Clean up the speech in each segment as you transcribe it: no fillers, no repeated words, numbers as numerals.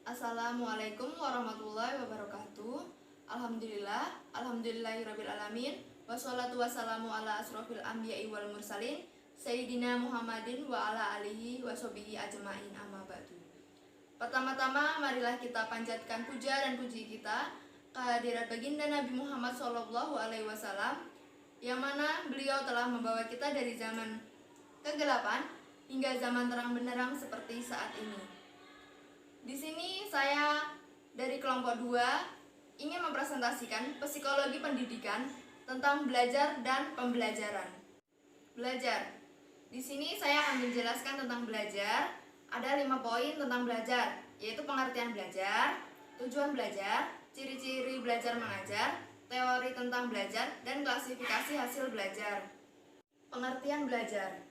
Assalamualaikum warahmatullahi wabarakatuh. Alhamdulillahirabbil alamin. Wassalatu wassalamu ala asrofil anbiya'i wal mursalin Sayyidina Muhammadin wa ala alihi wa sahbihi ajma'in, amma ba'du. Pertama-tama marilah kita panjatkan puja dan puji kita kehadirat baginda Nabi Muhammad SAW, yang mana beliau telah membawa kita dari zaman kegelapan hingga zaman terang benderang seperti saat ini. Di sini saya dari kelompok 2 ingin mempresentasikan psikologi pendidikan tentang belajar dan pembelajaran. Belajar. Di sini saya akan menjelaskan tentang belajar. Ada 5 poin tentang belajar, yaitu pengertian belajar, tujuan belajar, ciri-ciri belajar mengajar, teori tentang belajar, dan klasifikasi hasil belajar. Pengertian belajar.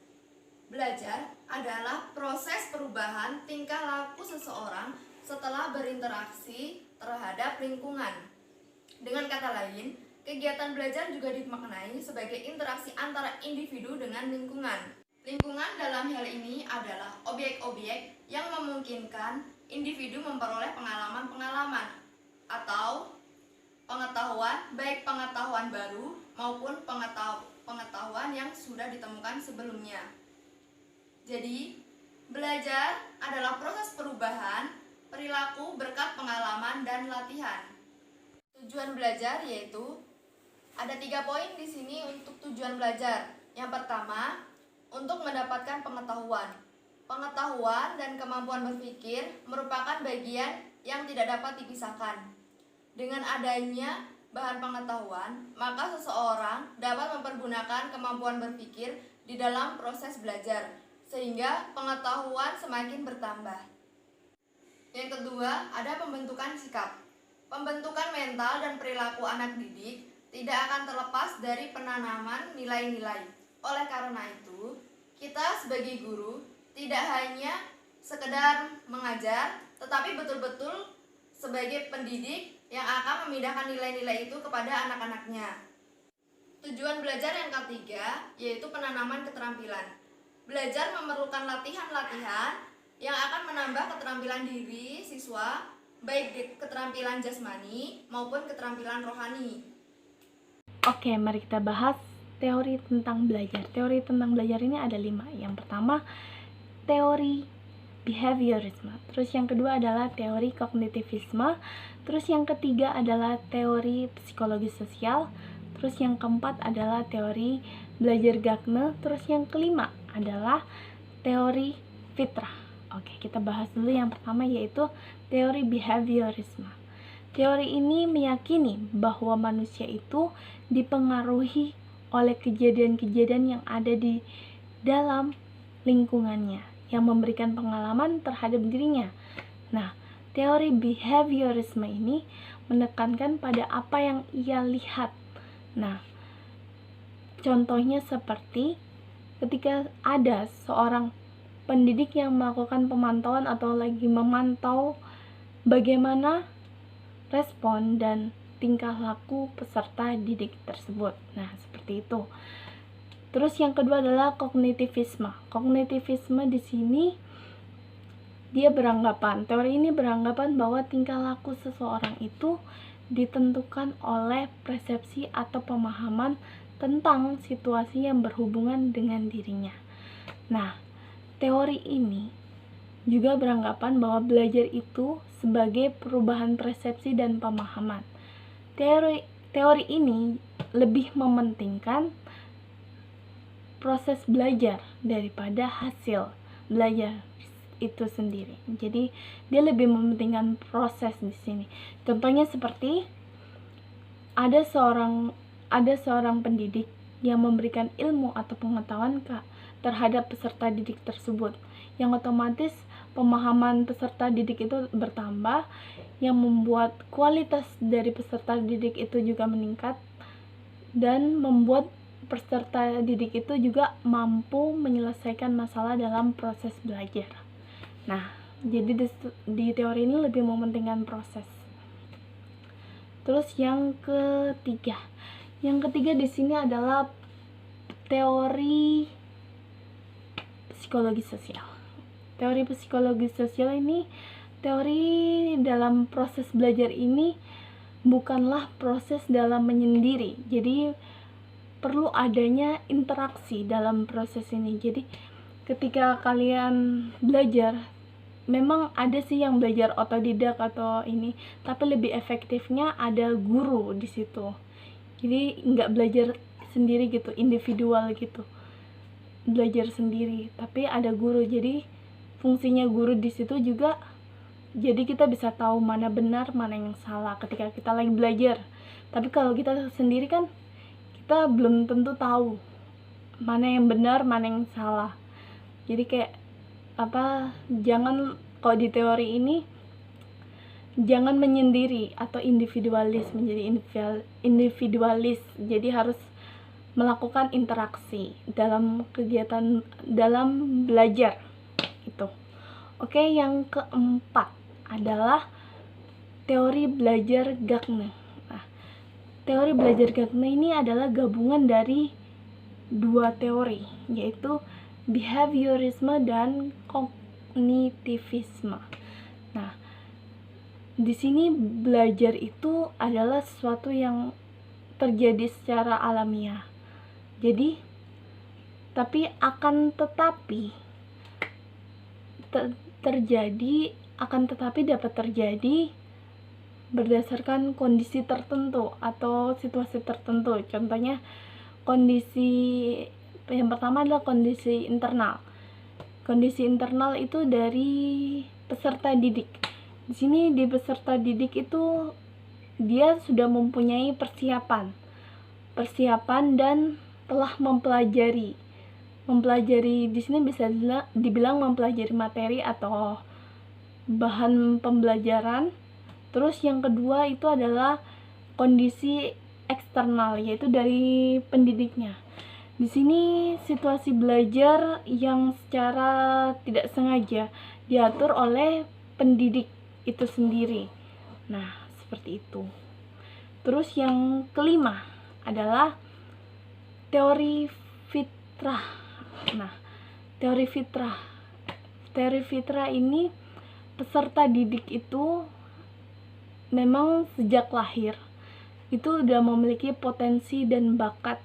Belajar adalah proses perubahan tingkah laku seseorang setelah berinteraksi terhadap lingkungan. Dengan kata lain, kegiatan belajar juga dimaknai sebagai interaksi antara individu dengan lingkungan. Lingkungan dalam hal ini adalah objek-objek yang memungkinkan individu memperoleh pengalaman-pengalaman atau pengetahuan, baik pengetahuan baru maupun pengetahuan yang sudah ditemukan sebelumnya. Jadi, belajar adalah proses perubahan perilaku berkat pengalaman dan latihan. Tujuan belajar yaitu ada 3 poin di sini untuk tujuan belajar. Yang pertama, untuk mendapatkan pengetahuan. Pengetahuan dan kemampuan berpikir merupakan bagian yang tidak dapat dipisahkan. Dengan adanya bahan pengetahuan, maka seseorang dapat mempergunakan kemampuan berpikir di dalam proses belajar, sehingga pengetahuan semakin bertambah. Yang kedua, ada pembentukan sikap. Pembentukan mental dan perilaku anak didik tidak akan terlepas dari penanaman nilai-nilai. Oleh karena itu, kita sebagai guru tidak hanya sekedar mengajar, tetapi betul-betul sebagai pendidik yang akan memindahkan nilai-nilai itu kepada anak-anaknya. Tujuan belajar yang ketiga yaitu penanaman keterampilan. Belajar memerlukan latihan-latihan yang akan menambah keterampilan diri siswa, baik keterampilan jasmani maupun keterampilan rohani. Oke, mari kita bahas teori tentang belajar. Teori tentang belajar ini ada 5. Yang pertama, teori behaviorisme. Terus yang kedua adalah teori kognitivisme. Terus yang ketiga adalah teori psikologi sosial. Terus yang keempat adalah teori belajar Gagne. Terus yang kelima adalah teori fitrah. Oke, kita bahas dulu yang pertama, yaitu teori behaviorisme. Teori ini meyakini bahwa manusia itu dipengaruhi oleh kejadian-kejadian yang ada di dalam lingkungannya, yang memberikan pengalaman terhadap dirinya. Nah, teori behaviorisme ini menekankan pada apa yang ia lihat. Nah, contohnya seperti ketika ada seorang pendidik yang melakukan pemantauan atau lagi memantau bagaimana respon dan tingkah laku peserta didik tersebut. Nah, seperti itu. Terus yang kedua adalah kognitivisme. Kognitivisme di sini teori ini beranggapan bahwa tingkah laku seseorang itu ditentukan oleh persepsi atau pemahaman tentang situasi yang berhubungan dengan dirinya. Nah, teori ini juga beranggapan bahwa belajar itu sebagai perubahan persepsi dan pemahaman. Teori ini lebih mementingkan proses belajar daripada hasil belajar itu sendiri. Jadi, dia lebih mementingkan proses di sini. Contohnya seperti ada seorang pendidik yang memberikan ilmu atau pengetahuan terhadap peserta didik tersebut, yang otomatis pemahaman peserta didik itu bertambah, yang membuat kualitas dari peserta didik itu juga meningkat, dan membuat peserta didik itu juga mampu menyelesaikan masalah dalam proses belajar. Nah, jadi di teori ini lebih mementingkan proses. Terus yang ketiga di sini adalah teori psikologi sosial. Teori psikologi sosial ini teori dalam proses belajar ini bukanlah proses dalam menyendiri. Jadi perlu adanya interaksi dalam proses ini. Jadi ketika kalian belajar, memang ada sih yang belajar otodidak atau ini, tapi lebih efektifnya ada guru di situ. Jadi nggak belajar sendiri gitu, individual gitu, belajar sendiri, tapi ada guru. Jadi fungsinya guru di situ juga, jadi kita bisa tahu mana benar mana yang salah ketika kita lagi belajar. Tapi kalau kita sendiri kan kita belum tentu tahu mana yang benar mana yang salah. Jadi kayak jangan, kalau di teori ini jangan menyendiri atau individualis, menjadi individualis. Jadi harus melakukan interaksi dalam kegiatan dalam belajar itu. Oke, yang keempat adalah teori belajar Gagne. Nah, teori belajar Gagne ini adalah gabungan dari dua teori, yaitu behaviorisme dan kognitivisme. Nah, di sini belajar itu adalah sesuatu yang terjadi secara alamiah. Jadi, tapi akan tetapi dapat terjadi berdasarkan kondisi tertentu atau situasi tertentu. Contohnya, kondisi yang pertama adalah kondisi internal. Kondisi internal itu dari peserta didik. Di sini di peserta didik itu dia sudah mempunyai persiapan dan telah mempelajari di sini bisa dibilang mempelajari materi atau bahan pembelajaran. Terus yang kedua itu adalah kondisi eksternal, yaitu dari pendidiknya. Di sini situasi belajar yang secara tidak sengaja diatur oleh pendidik itu sendiri. Nah, seperti itu. Terus yang kelima adalah teori fitrah. Nah, teori fitrah ini peserta didik itu memang sejak lahir itu udah memiliki potensi dan bakat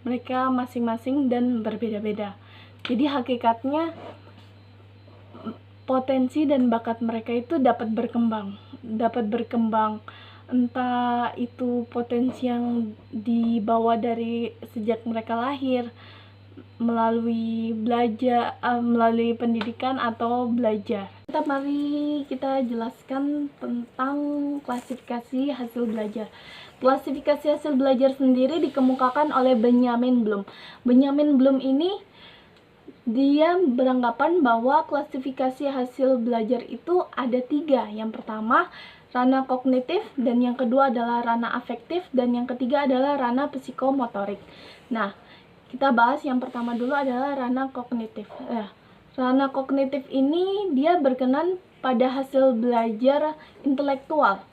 mereka masing-masing dan berbeda-beda. Jadi hakikatnya potensi dan bakat mereka itu dapat berkembang. Entah itu potensi yang dibawa dari sejak mereka lahir, melalui belajar, melalui pendidikan atau belajar. Mari kita jelaskan tentang klasifikasi hasil belajar. Klasifikasi hasil belajar sendiri dikemukakan oleh Benjamin Bloom. Benjamin Bloom ini dia beranggapan bahwa klasifikasi hasil belajar itu ada 3. Yang pertama ranah kognitif, dan yang kedua adalah ranah afektif, dan yang ketiga adalah ranah psikomotorik. Nah, kita bahas yang pertama dulu adalah ranah kognitif. Ranah kognitif ini dia berkenan pada hasil belajar intelektual.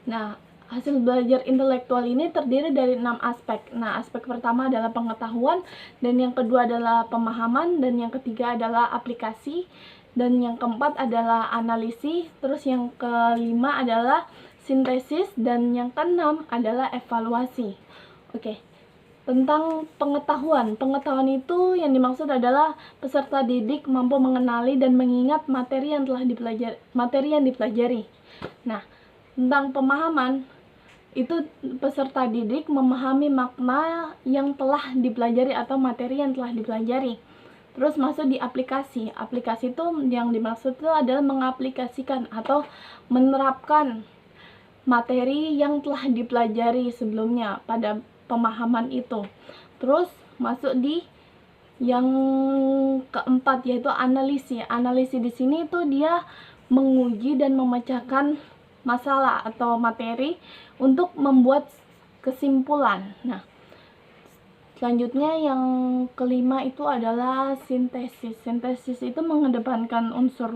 Nah, hasil belajar intelektual ini terdiri dari 6 aspek. Nah, aspek pertama adalah pengetahuan, dan yang kedua adalah pemahaman, dan yang ketiga adalah aplikasi, dan yang keempat adalah analisis, terus yang kelima adalah sintesis, dan yang keenam adalah evaluasi. Oke. Tentang pengetahuan itu yang dimaksud adalah peserta didik mampu mengenali dan mengingat materi yang dipelajari. Nah, tentang pemahaman itu peserta didik memahami makna yang telah dipelajari atau materi yang telah dipelajari. Terus masuk di aplikasi. Aplikasi itu yang dimaksud itu adalah mengaplikasikan atau menerapkan materi yang telah dipelajari sebelumnya pada pemahaman itu. Terus masuk di yang keempat, yaitu analisis. Analisis di sini itu dia menguji dan memecahkan masalah atau materi untuk membuat kesimpulan. Nah, selanjutnya yang kelima itu adalah sintesis. Sintesis itu mengedepankan unsur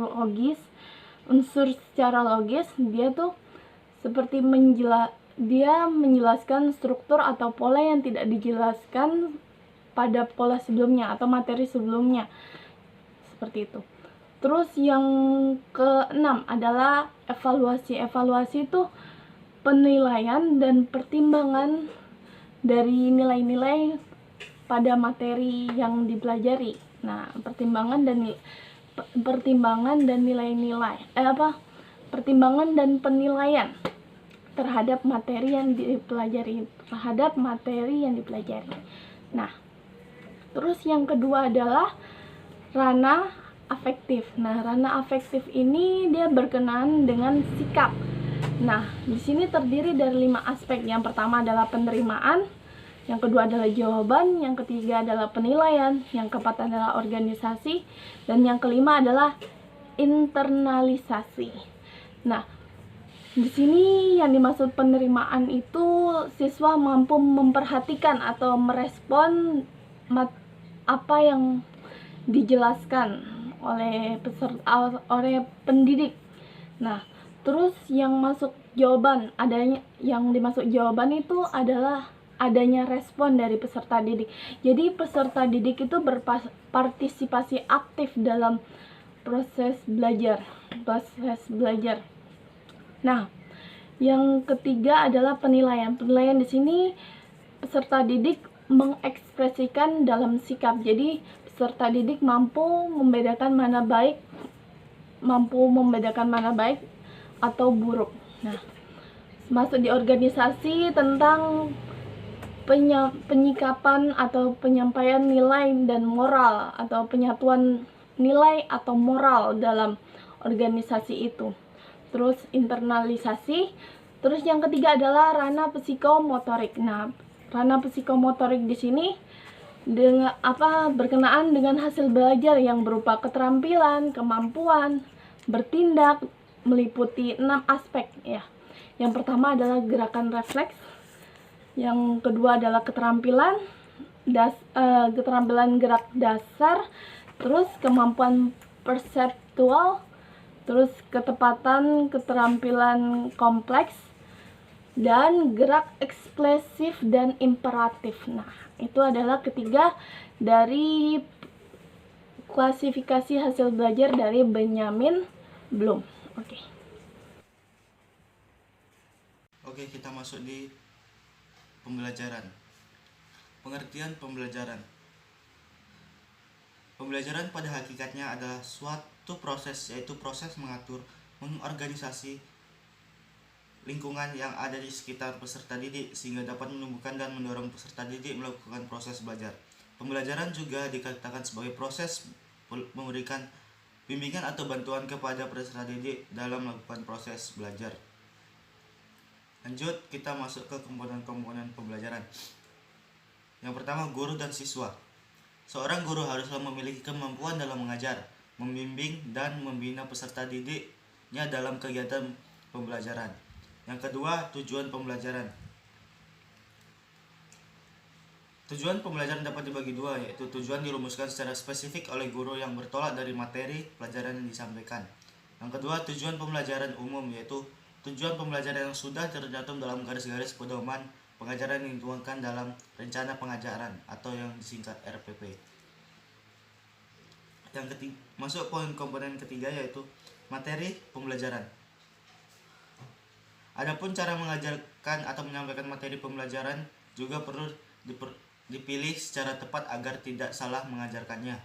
secara logis. Dia tuh seperti dia menjelaskan struktur atau pola yang tidak dijelaskan pada pola sebelumnya atau materi sebelumnya. Seperti itu. Terus yang keenam adalah evaluasi. Evaluasi itu penilaian dan pertimbangan dari nilai-nilai pada materi yang dipelajari. Nah, pertimbangan dan nilai-nilai pertimbangan dan penilaian terhadap materi yang dipelajari. Nah, terus yang kedua adalah ranah afektif. Nah, ranah afektif ini dia berkenaan dengan sikap. Nah, di sini terdiri dari 5 aspek. Yang pertama adalah penerimaan, yang kedua adalah jawaban, yang ketiga adalah penilaian, yang keempat adalah organisasi, dan yang kelima adalah internalisasi. Nah, di sini yang dimaksud penerimaan itu siswa mampu memperhatikan atau merespon apa yang dijelaskan oleh pendidik. Nah, terus yang masuk jawaban, yang dimasuk jawaban itu adalah adanya respon dari peserta didik. Jadi peserta didik itu berpartisipasi aktif dalam proses belajar. Nah, yang ketiga adalah penilaian. Penilaian di sini peserta didik mengekspresikan dalam sikap. Jadi peserta didik mampu membedakan mana baik atau buruk. Nah, masuk di organisasi tentang penyikapan atau penyampaian nilai dan moral atau penyatuan nilai atau moral dalam organisasi itu. Terus internalisasi. Terus yang ketiga adalah ranah psikomotorik. Nah, ranah psikomotorik di sini berkenaan dengan hasil belajar yang berupa keterampilan, kemampuan bertindak, meliputi 6 aspek ya. Yang pertama adalah gerakan refleks, yang kedua adalah keterampilan gerak dasar, terus kemampuan perseptual, terus ketepatan keterampilan kompleks, dan gerak ekspresif dan imperatif. Nah, itu adalah ketiga dari klasifikasi hasil belajar dari Benjamin Bloom. Oke, kita masuk di pembelajaran. Pengertian pembelajaran. Pembelajaran pada hakikatnya adalah suatu proses, yaitu proses mengatur, mengorganisasi lingkungan yang ada di sekitar peserta didik sehingga dapat menumbuhkan dan mendorong peserta didik melakukan proses belajar. Pembelajaran juga dikatakan sebagai proses memberikan bimbingan atau bantuan kepada peserta didik dalam melakukan proses belajar. Lanjut, kita masuk ke komponen-komponen pembelajaran. Yang pertama, guru dan siswa. Seorang guru haruslah memiliki kemampuan dalam mengajar, membimbing, dan membina peserta didiknya dalam kegiatan pembelajaran. Yang kedua, tujuan pembelajaran. Tujuan pembelajaran dapat dibagi dua, yaitu tujuan dirumuskan secara spesifik oleh guru yang bertolak dari materi pelajaran yang disampaikan. Yang kedua, tujuan pembelajaran umum, yaitu tujuan pembelajaran yang sudah tercantum dalam garis-garis pedoman pengajaran yang dituangkan dalam rencana pengajaran atau yang disingkat RPP. Yang ketiga, masuk komponen ketiga, yaitu materi pembelajaran. Adapun cara mengajarkan atau menyampaikan materi pembelajaran juga perlu dipilih secara tepat agar tidak salah mengajarkannya.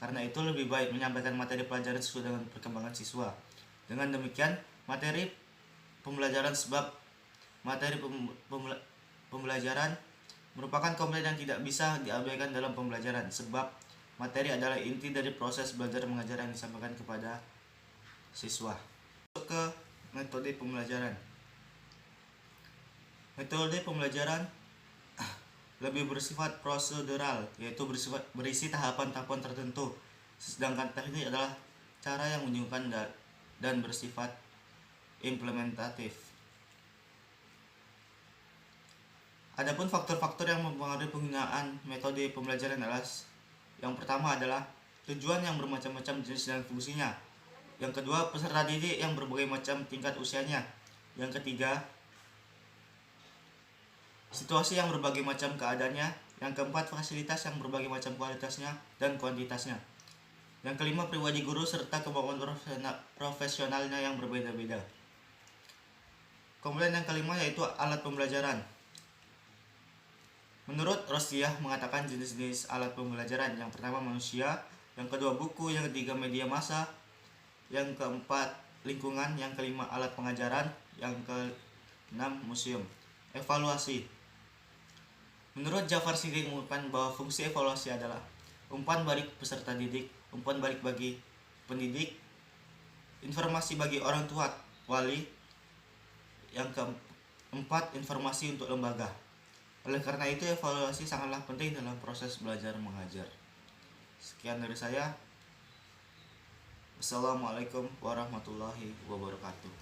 Karena itu lebih baik menyampaikan materi pelajaran sesuai dengan perkembangan siswa. Dengan demikian, materi pembelajaran materi pembelajaran merupakan komponen yang tidak bisa diabaikan dalam pembelajaran, sebab materi adalah inti dari proses belajar mengajar yang disampaikan kepada siswa. Masuk ke metode pembelajaran. Metode pembelajaran lebih bersifat prosedural, yaitu berisi tahapan-tahapan tertentu, sedangkan teknik adalah cara yang menunjukkan dan bersifat implementatif. Adapun faktor-faktor yang mempengaruhi penggunaan metode pembelajaran adalah yang pertama adalah tujuan yang bermacam-macam jenis dan fungsinya. Yang kedua, peserta didik yang berbagai macam tingkat usianya. Yang ketiga, situasi yang berbagai macam keadaannya. Yang keempat, fasilitas yang berbagai macam kualitasnya dan kuantitasnya. Yang kelima, pribadi guru serta kemampuan profesionalnya yang berbeda-beda. Kemudian yang kelima yaitu alat pembelajaran. Menurut Rosiah mengatakan jenis-jenis alat pembelajaran. Yang pertama manusia, yang kedua buku, yang ketiga media massa, yang keempat lingkungan, yang kelima alat pengajaran, yang keenam museum. Evaluasi. Menurut Jafar Siddiq mengungkapkan bahwa fungsi evaluasi adalah umpan balik peserta didik, umpan balik bagi pendidik, informasi bagi orang tua wali, yang keempat informasi untuk lembaga. Oleh karena itu evaluasi sangatlah penting dalam proses belajar mengajar. Sekian dari saya. Wassalamualaikum warahmatullahi wabarakatuh.